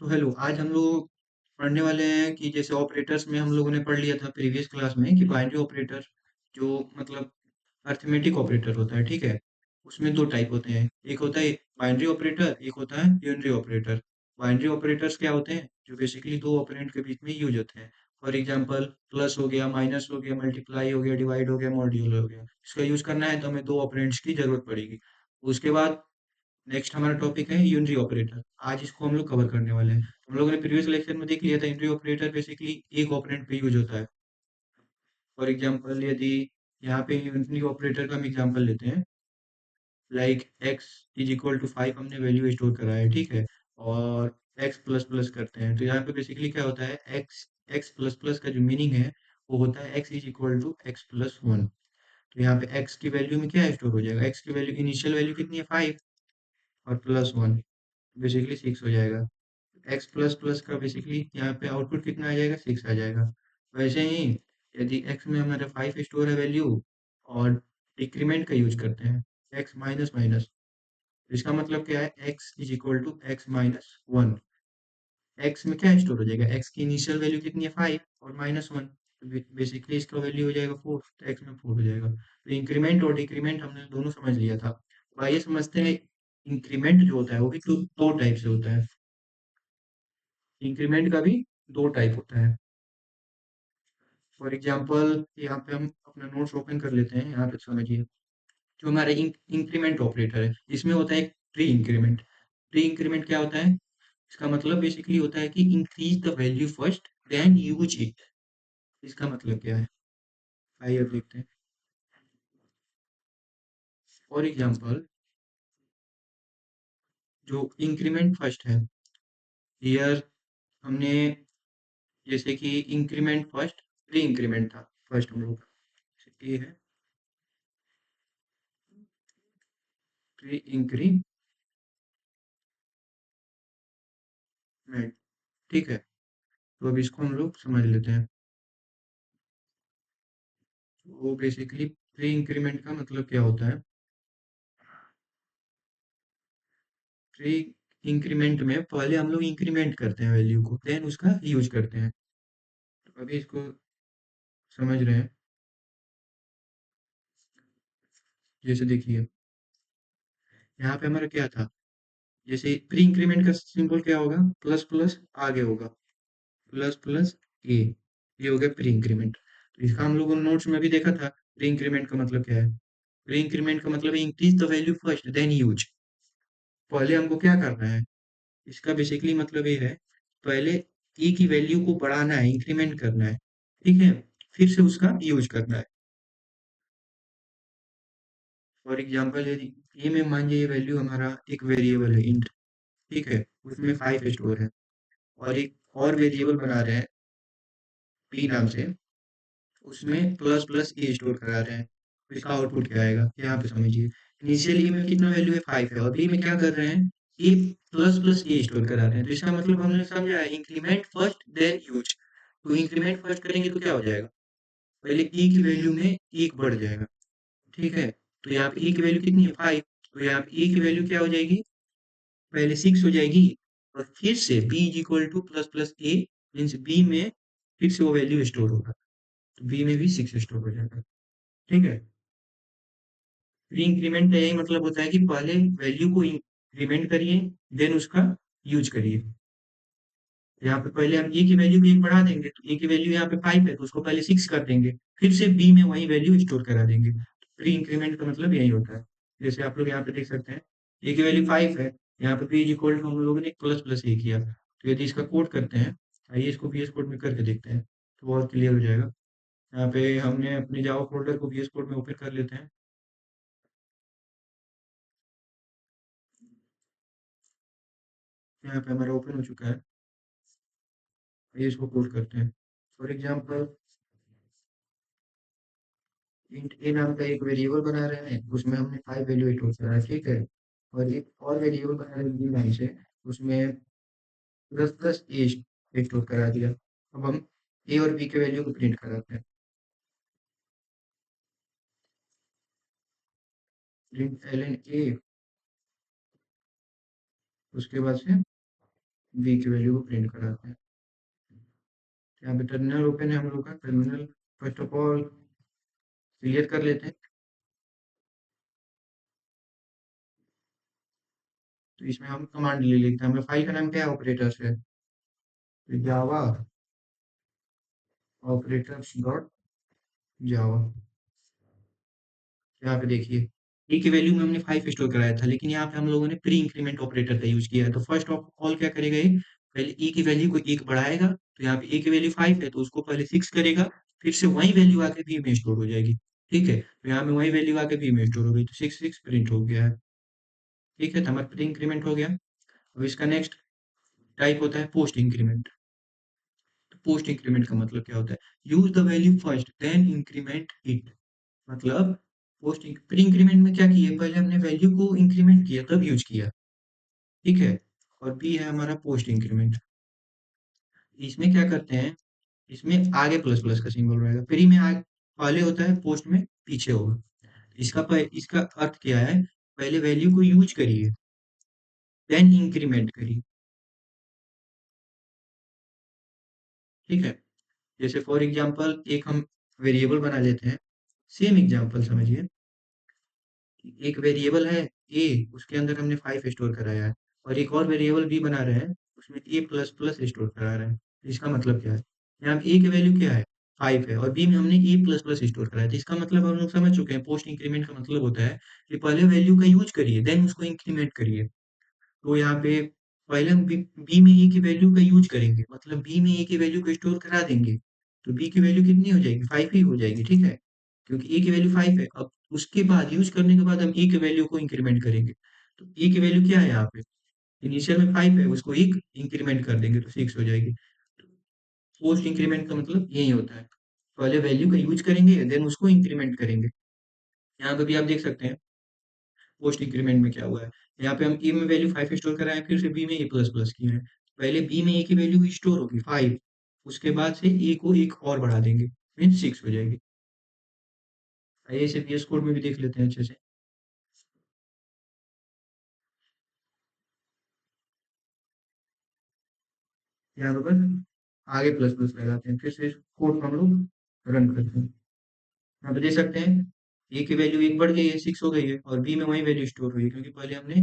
So hello, आज हम लोग पढ़ने वाले हैं कि जैसे ऑपरेटर्स में हम लोगों ने पढ़ लिया था प्रीवियस क्लास में कि बाइनरी ऑपरेटर जो मतलब अरिथमेटिक ऑपरेटर होता है, ठीक है? उसमें 2 टाइप होते हैं, एक होता है बाइनरी ऑपरेटर, एक होता है यूनरी ऑपरेटर। बाइनरी ऑपरेटर्स क्या होते हैं? जो बेसिकली 2 ऑपरेंड के बीच में यूज़ होते हैं। फॉर एग्ज़ाम्पल प्लस हो गया, माइनस हो गया, मल्टीप्लाई हो गया, डिवाइड हो गया, मॉड्यूल हो गया। इसका यूज़ करना है तो हमें 2 ऑपरेंड्स की ज़रूरत पड़ेगी। उसके बाद नेक्स्ट हमारा टॉपिक है यूनरी ऑपरेटर। आज इसको हम लोग कवर करने वाले हैं। हम लोगों ने प्रीवियस लेक्चर में देख लिया था यूनरी ऑपरेटर बेसिकली एक ऑपरेंड पे यूज होता है। फॉर एग्जांपल यदि यहाँ पे यूनरी ऑपरेटर का हम एग्जांपल लेते हैं, like x is equal to 5 हमने वैल्यू स्टोर करा है, ठीक है? और x प्लस प्लस करते हैं तो यहाँ पे बेसिकली क्या होता है, x प्लस प्लस का जो मीनिंग है वो होता है x is equal to x plus one. तो यहाँ पे x की वैल्यू में क्या स्टोर हो जाएगा, x की वैल्यू इनिशियल वैल्यू कितनी है 5 और प्लस वन, बेसिकली 6 हो जाएगा। एक्स प्लस प्लस का बेसिकली यहाँ पे आउटपुट कितना आ जाएगा, 6 आ जाएगा। वैसे ही यदि एक्स में हमारा 5 स्टोर है वैल्यू और डिक्रीमेंट का यूज करते हैं, एक्स माइनस माइनस, इसका मतलब क्या है, x is equal to x minus one. X में क्या स्टोर हो जाएगा, एक्स की इनिशियल वैल्यू कितनी है 5 और माइनस वन, बेसिकली इसका वैल्यू हो जाएगा 4, तो एक्स में 4 हो जाएगा। तो इंक्रीमेंट और डिक्रीमेंट हमने दोनों समझ लिया था। तो आइए समझते हैं, इंक्रीमेंट जो होता है वो भी दो टाइप से होता है। इंक्रीमेंट का भी दो टाइप होता है। फॉर एग्जांपल यहाँ पे हम अपना नोट्स ओपन कर लेते हैं, यहाँ पे समझिए। जो हमारा इंक्रीमेंट ऑपरेटर है, इसमें होता है प्री इंक्रीमेंट। प्री इंक्रीमेंट क्या होता है, इसका मतलब बेसिकली होता है कि increase the value first then use it. इसका मतलब क्या है, आइए अब देखते हैं। फॉर एग्जांपल जो इंक्रीमेंट फर्स्ट है, हियर हमने जैसे कि इंक्रीमेंट फर्स्ट, प्री इंक्रीमेंट था फर्स्ट हम लोग का, ये है प्री इंक्रीमेंट, ठीक है? तो अब इसको हम लोग समझ लेते हैं। वो बेसिकली प्री इंक्रीमेंट का मतलब क्या होता है, प्री इंक्रीमेंट में पहले हम लोग इंक्रीमेंट करते हैं वैल्यू को, देन उसका यूज करते हैं। तो अभी इसको समझ रहे हैं, जैसे देखिए यहाँ पे हमारा क्या था, जैसे प्री इंक्रीमेंट का सिंबल क्या होगा, प्लस प्लस आगे होगा, प्लस प्लस ए, ये हो गया प्री इंक्रीमेंट। तो इसका हम लोगों ने नोट्स में भी देखा था, प्री इंक्रीमेंट का मतलब क्या है। प्री इंक्रीमेंट का मतलब increase the value first then use. पहले हमको क्या करना है, इसका बेसिकली मतलब ये है, पहले e की वैल्यू को बढ़ाना है, इंक्रीमेंट करना है, ठीक है? फिर से उसका यूज करना है। फॉर एग्जांपल यदि ए में मान लीजिए वैल्यू हमारा एक वेरिएबल है इंट, ठीक है? उसमें 5 स्टोर है और एक और वेरिएबल बना रहे हैं पी नाम से, उसमें प्लस प्लस ए स्टोर करा रहे हैं। तो इसका आउटपुट क्या आएगा, यहाँ पे समझिए। इनिशियल ए में कितना वैल्यू है 5 है और बी में क्या कर रहे हैं, ए प्लस प्लस ए स्टोर करा रहे हैं। तो इसका मतलब हमने समझा है, इंक्रीमेंट फर्स्ट देन यूज। तो इंक्रीमेंट फर्स्ट करेंगे तो क्या हो जाएगा, पहले e की वैल्यू में एक बढ़ जाएगा, ठीक है? तो यहाँ पे e की वैल्यू कितनी है 5, तो यहाँ पे e की वैल्यू क्या हो जाएगी, पहले 6 हो जाएगी और फिर से b is equal two plus plus A, means b में फिर से वो वैल्यू स्टोर होगा, तो b में भी 6 स्टोर हो जाएगा, ठीक है? प्री इंक्रीमेंट का यही मतलब होता है कि पहले वैल्यू को इंक्रीमेंट करिए, देन उसका यूज करिए। यहाँ पे पहले हम ए की वैल्यू भी एक बढ़ा देंगे, तो ए की वैल्यू यहाँ पे 5 है तो उसको पहले 6 कर देंगे, फिर से बी में वही वैल्यू स्टोर करा देंगे। प्री इंक्रीमेंट का मतलब यही होता है। जैसे आप लोग यहाँ पे देख सकते हैं, ए की वैल्यू 5 है, यहाँ पे बी इज इक्वल टू हम लोगों ने प्लस प्लस ए किया, तो यदि इसका कोड करते हैं, आइए इसको वी एस कोड में करके देखते हैं तो बहुत क्लियर हो जाएगा। यहाँ पे हमने अपने जावा फोल्डर को वी एस कोड में ओपन कर लेते हैं। यहाँ पे हमारा ओपन हो चुका है, आइए इसको कोड करते हैं। फॉर एग्जाम्पल इंट ए नाम का एक वेरिएबल बना रहे हैं, उसमें हमने 5 वैल्यू स्टोर करा है, ठीक है? और एक और वेरिएबल बना रहे हैं बी नाम से, उसमें प्लस प्लस ए स्टोर करा दिया। अब हम ए और बी के वैल्यू को प्रिंट कराते हैं, प्रिंट एल एन ए, उसके बाद से बी की वैल्यू को प्रिंट कराते हैं। यहाँ पे टर्मिनल ओपन है हम लोग का। Terminal first of all clear कर लेते हैं। तो इसमें हम कमांड ले लेते हैं। हमें फाइल का नाम क्या है? ऑपरेटर्स है। तो जावा ऑपरेटर्स डॉट जावा। यहाँ पे देखिए, ए की वैल्यू में हमने 5 स्टोर कराया था, लेकिन यहाँ पे हम लोगों ने प्री इंक्रीमेंट ऑपरेटर का यूज किया है। तो फर्स्ट ऑफ ऑल क्या करेगा ये? पहले ए की वैल्यू को 1 बढ़ाएगा। तो यहाँ पे ए की वैल्यू 5 है, तो उसको पहले 6 करेगा। फिर से वही वैल्यू आके बी में स्टोर हो जाएगी। ठीक है, तो यहाँ पे वही वैल्यू आके बी में स्टोर हो गई, तो 6 प्रिंट हो गया है। ठीक है, तो हमारा प्री इंक्रीमेंट हो गया। अब इसका नेक्स्ट टाइप होता है पोस्ट इंक्रीमेंट। तो पोस्ट इंक्रीमेंट का मतलब क्या होता है? Use the value first then increment it. मतलब पोस्ट प्री इंक्रीमेंट में क्या किया? पहले हमने वैल्यू को इंक्रीमेंट किया तब यूज किया। ठीक है, और बी है हमारा पोस्ट इंक्रीमेंट। इसमें क्या करते हैं? इसमें आगे प्लस प्लस का सिंबल रहेगा। प्री में आगे पहले होता है, पोस्ट में पीछे होगा। इसका अर्थ क्या है? पहले वैल्यू को यूज करिए, देन इंक्रीमेंट करिए। ठीक है, जैसे फॉर एग्जांपल एक हम वेरिएबल बना लेते हैं। सेम एग्जांपल समझिए। एक वेरिएबल है ए, उसके अंदर हमने 5 स्टोर कराया है। और एक और वेरिएबल बी बना रहे हैं, उसमें ए प्लस प्लस स्टोर करा रहे हैं। इसका मतलब क्या है? यहाँ पे ए की वैल्यू क्या है? 5 है, और बी में हमने ए प्लस प्लस स्टोर कराया है। तो इसका मतलब हम लोग समझ चुके हैं, पोस्ट इंक्रीमेंट का मतलब होता है कि पहले वैल्यू का यूज करिए, देन उसको इंक्रीमेंट करिए। तो यहाँ पे पहले हम बी में ए की वैल्यू का यूज करेंगे, मतलब बी में ए की वैल्यू को स्टोर करा देंगे। तो बी की वैल्यू कितनी हो जाएगी? 5 ही हो जाएगी। ठीक है, क्योंकि ए की वैल्यू 5 है। अब उसके बाद यूज करने के बाद हम ए की वैल्यू को इंक्रीमेंट करेंगे। तो ए की वैल्यू क्या है यहाँ पे? इनिशियल में 5 है, उसको एक इंक्रीमेंट कर देंगे तो 6 हो जाएगी। पोस्ट इंक्रीमेंट का मतलब यही होता है, पहले वैल्यू का यूज करेंगे, देन उसको इंक्रीमेंट करेंगे। यहाँ पे भी आप देख सकते हैं पोस्ट इंक्रीमेंट में क्या हुआ है। यहाँ पे हम ए में वैल्यू 5 स्टोर कराए हैं, फिर से बी में ए प्लस प्लस किए हैं। पहले बी में ए की वैल्यू स्टोर होगी 5, उसके बाद से ए को एक और बढ़ा देंगे, मीन 6 हो जाएगी। आइए इसे VS कोड में भी देख लेते हैं अच्छे से। यहाँ पर बस आगे प्लस प्लस लगाते हैं, फिर से इस कोड को हम लोग रन करते हैं। यहाँ पे देख सकते हैं ए की वैल्यू एक बढ़ गई है, 6 हो गई है, और बी में वही वैल्यू स्टोर हुई है, क्योंकि पहले हमने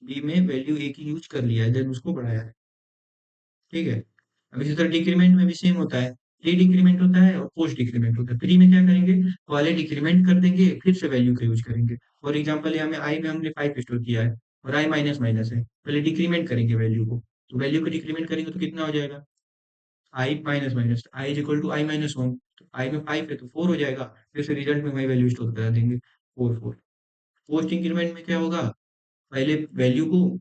बी में वैल्यू ए की यूज कर लिया है, देन उसको बढ़ाया है। ठीक है, अब इसी तरह डिक्रीमेंट में भी सेम होता है। प्री डिक्रीमेंट होता है और पोस्ट डिक्रीमेंट होता है। प्री में क्या करेंगे? पहले डिक्रीमेंट कर देंगे, फिर से वैल्यू का यूज करेंगे। फॉर एग्जाम्पल यहाँ में आई में हमने 5 स्टोर किया है, और आई माइनस माइनस है। पहले डिक्रीमेंट करेंगे वैल्यू को, तो वैल्यू को डिक्रीमेंट करेंगे तो कितना हो जाएगा? I minus minus i is equal to i minus one. तो आई में 5 है तो 4 हो जाएगा। फिर से रिजल्ट में वही वैल्यू स्टोर करा देंगे, 4 4। पोस्ट इंक्रीमेंट में क्या होगा? पहले वैल्यू को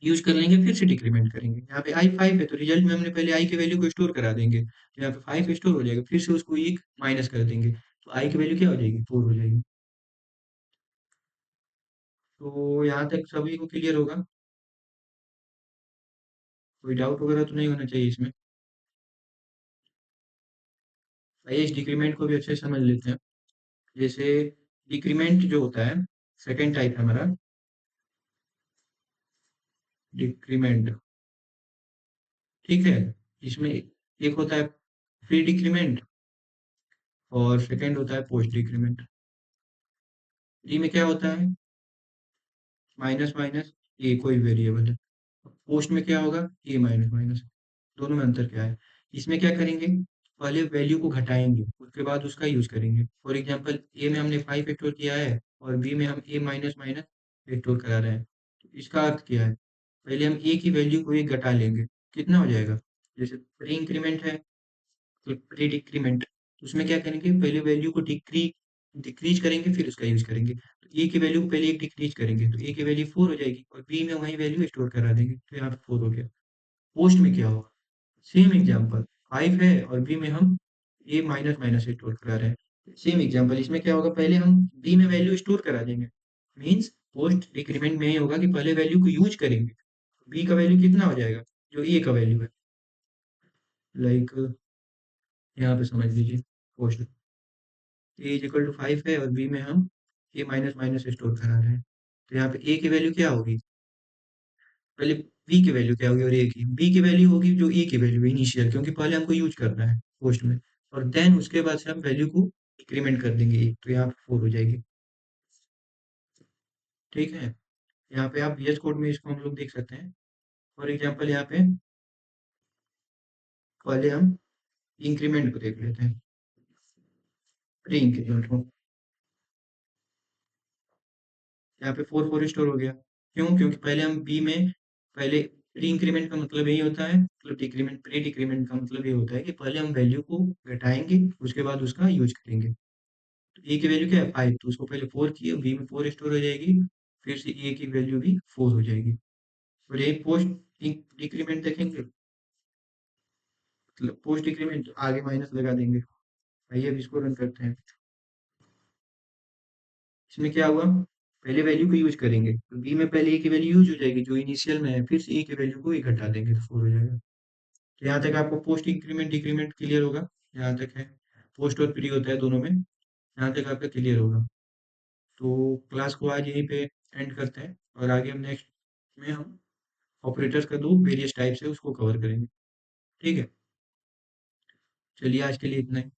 यूज कर लेंगे, फिर से डिक्रीमेंट करेंगे। यहाँ पे आई 5 है, तो रिजल्ट में हमने पहले आई की वैल्यू को स्टोर करा देंगे, तो यहाँ पे 5 स्टोर हो जाएगा, फिर से उसको एक माइनस कर देंगे, तो आई की वैल्यू क्या हो जाएगी? 4 हो जाएगी। तो यहाँ तक सभी को क्लियर होगा? कोई डाउट वगैरह तो नहीं होना चाहिए इसमें। आइए इस डिक्रीमेंट को भी अच्छे से समझ लेते हैं। जैसे डिक्रीमेंट जो होता है, सेकेंड टाइप है हमारा डिक्रीमेंट। ठीक है, इसमें एक होता है प्री डिक्रीमेंट, और सेकेंड होता है पोस्ट डिक्रीमेंट। प्री में क्या होता है? माइनस माइनस ए कोई वेरिएबल है। पोस्ट में क्या होगा? ए माइनस माइनस। दोनों में अंतर क्या है? इसमें क्या करेंगे? पहले वैल्यू को घटाएंगे, उसके बाद उसका यूज करेंगे। फॉर एग्जांपल ए में हमने 5 स्टोर किया है, और बी में हम ए माइनस माइनस स्टोर करा रहे हैं। तो इसका अर्थ क्या है? पहले हम ए की वैल्यू को एक घटा लेंगे, कितना हो जाएगा? जैसे प्री इंक्रीमेंट है, प्री डिक्रीमेंट, तो उसमें क्या करेंगे? पहले वैल्यू को डिक्रीज करेंगे, फिर उसका यूज करेंगे। तो ए की वैल्यू को पहले एक डिक्रीज करेंगे, तो ए की वैल्यू 4 हो जाएगी, और बी में वही वैल्यू स्टोर करा देंगे, तो यहाँ पे 4 हो गया। पोस्ट में क्या होगा? सेम एग्जांपल, 5 है और बी में हम ए माइनस माइनस स्टोर करा रहे हैं। सेम एग्जांपल, इसमें क्या होगा? पहले हम बी में वैल्यू स्टोर करा देंगे। मीन्स पोस्ट डिक्रीमेंट में ये होगा कि पहले वैल्यू को यूज करेंगे। बी का वैल्यू कितना हो जाएगा? जो ए का वैल्यू है, लाइक यहाँ पे समझ लीजिए, post a is equal to 5 है, और बी में हम ए माइनस माइनस स्टोर करा रहे हैं। तो यहाँ पे ए की वैल्यू क्या होगी? पहले बी की वैल्यू क्या होगी और ए की, बी की वैल्यू होगी जो ए की वैल्यू इनिशियल, क्योंकि पहले हमको यूज करना है पोस्ट में, और देन उसके बाद से हम वैल्यू को इंक्रीमेंट कर देंगे एक, तो यहाँ पे 4 हो जाएगी। ठीक है, यहाँ पे आप VS कोड में इसको हम लोग देख सकते हैं। फॉर एग्जाम्पल यहाँ पे पहले हम इंक्रीमेंट को देख लेते हैं, प्री इंक्रीमेंट को। यहाँ पे 4 स्टोर हो गया। क्यों? क्योंकि पहले हम बी में, पहले प्री इंक्रीमेंट का मतलब यही होता है, मतलब डिक्रीमेंट, प्री डिक्रीमेंट का मतलब ये होता है कि पहले हम वैल्यू को घटाएंगे, उसके बाद उसका यूज करेंगे। तो ए की वैल्यू क्या है 5, तो उसको पहले 4 किए, बी में 4 स्टोर हो जाएगी, फिर से ए की वैल्यू भी 4 हो जाएगी। और ये पोस्ट डिक्रीमेंट देखेंगे, मतलब पोस्ट डिक्रीमेंट आगे माइनस लगा देंगे। आइए अब इसको रन करते हैं। इसमें क्या हुआ, पहले वैल्यू को यूज करेंगे, तो बी में पहले ए की वैल्यू यूज हो जाएगी जो इनिशियल में है, फिर से ए की वैल्यू को एक घटा देंगे तो 4 हो जाएगा। तो यहाँ तक आपको पोस्ट इंक्रीमेंट डिक्रीमेंट क्लियर होगा, यहाँ तक है। पोस्ट और प्री होता है दोनों में, यहाँ तक आपका क्लियर होगा। तो क्लास को आज यहीं पे एंड करते हैं, और आगे हम नेक्स्ट में हम ऑपरेटर्स का दो वेरियस टाइप्स है उसको कवर करेंगे। ठीक है, चलिए आज के लिए इतना ही।